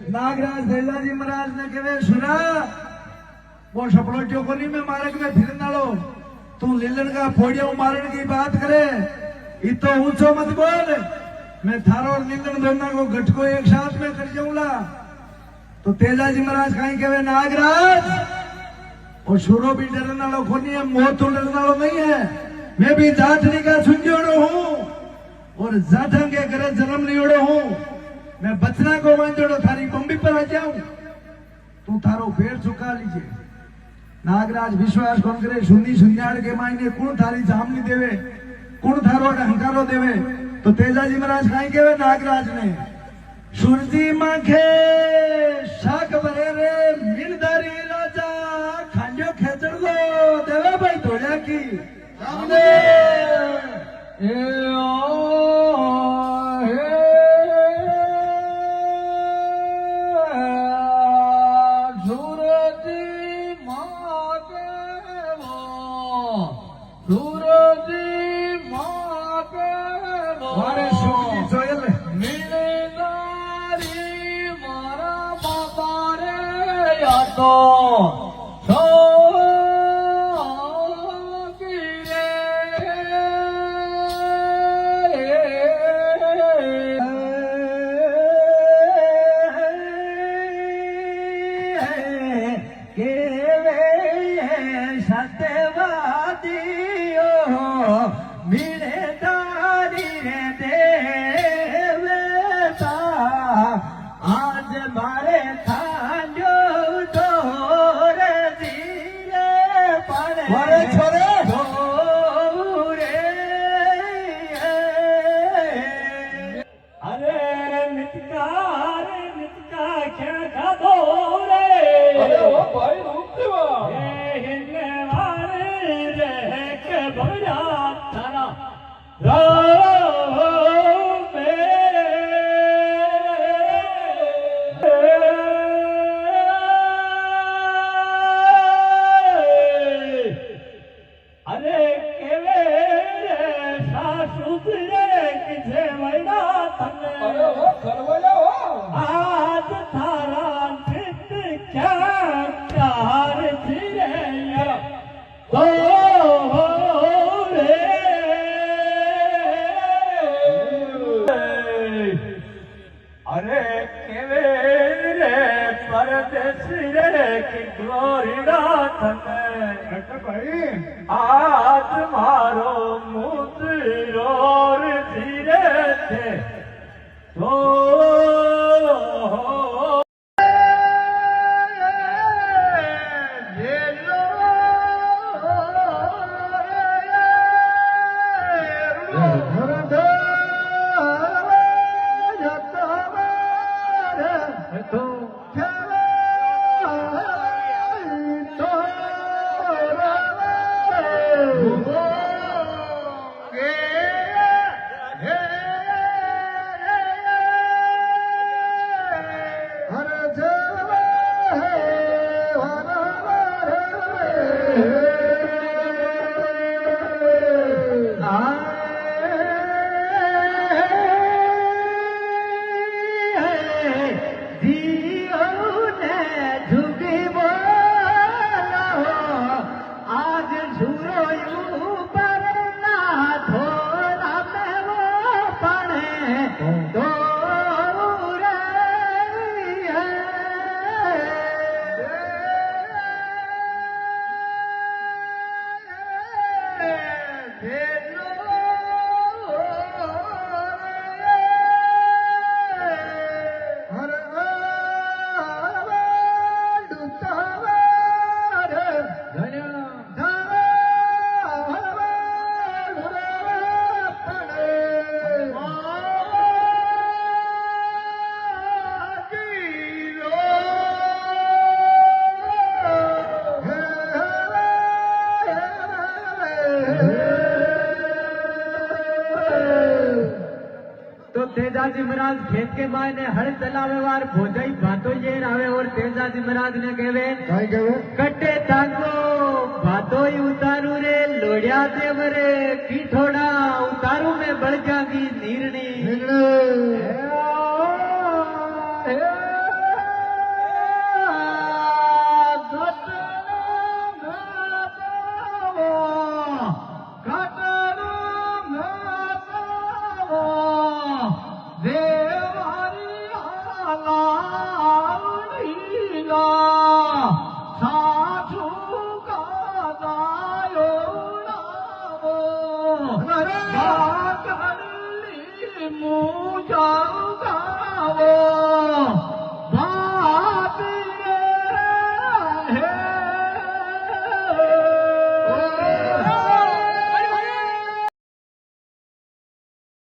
नागराज तेजाजी महाराज ने कहे सुना वो सपलोटियों को नहीं मैं मारक में फिरना लो तू लीलन का फोड़िया मारने की बात करे इतो ऊंचो मत बोल मैं थारो और लीलन दोनों को गठको एक साथ में कर जाऊंगा। तो तेजाजी महाराज कहीं कहे नागराज और शुरू भी डरने वालों को नहीं है मोह तो डरने वालों नहीं है मैं भी जाटनी का सुंजोड़ो हूँ और जाटन के घरे जन्म लियोड़ो हूँ मैं बचना को वांजोड़ो थारी बम्बी पर आ जाऊं तू थारो पेड़ चुका लीजिए। नागराज विश्वास कौन करे सुनी सुनियाड़ के मायने कौन थारी जामनी देवे कौन थारो अहंकारो देवे। तो तेजाजी महाराज कहीं केवे नागराज ने सुरजी माखे शाक भरे रे मीनदारी राजा खांजो खेचड़ दो देवे भाई धोड़िया की सामने आज मारो मुद्रोर धीरे थे तो तेजाजी महाराज खेत के मायने हल चलावे वार भोजाई भातो ये आवे और तेजाजी महाराज ने कहे कट्टे ताको भातो ही उतारू रे लोड़िया देव रे की थोड़ा उतारू में बढ़ जागी नीरनी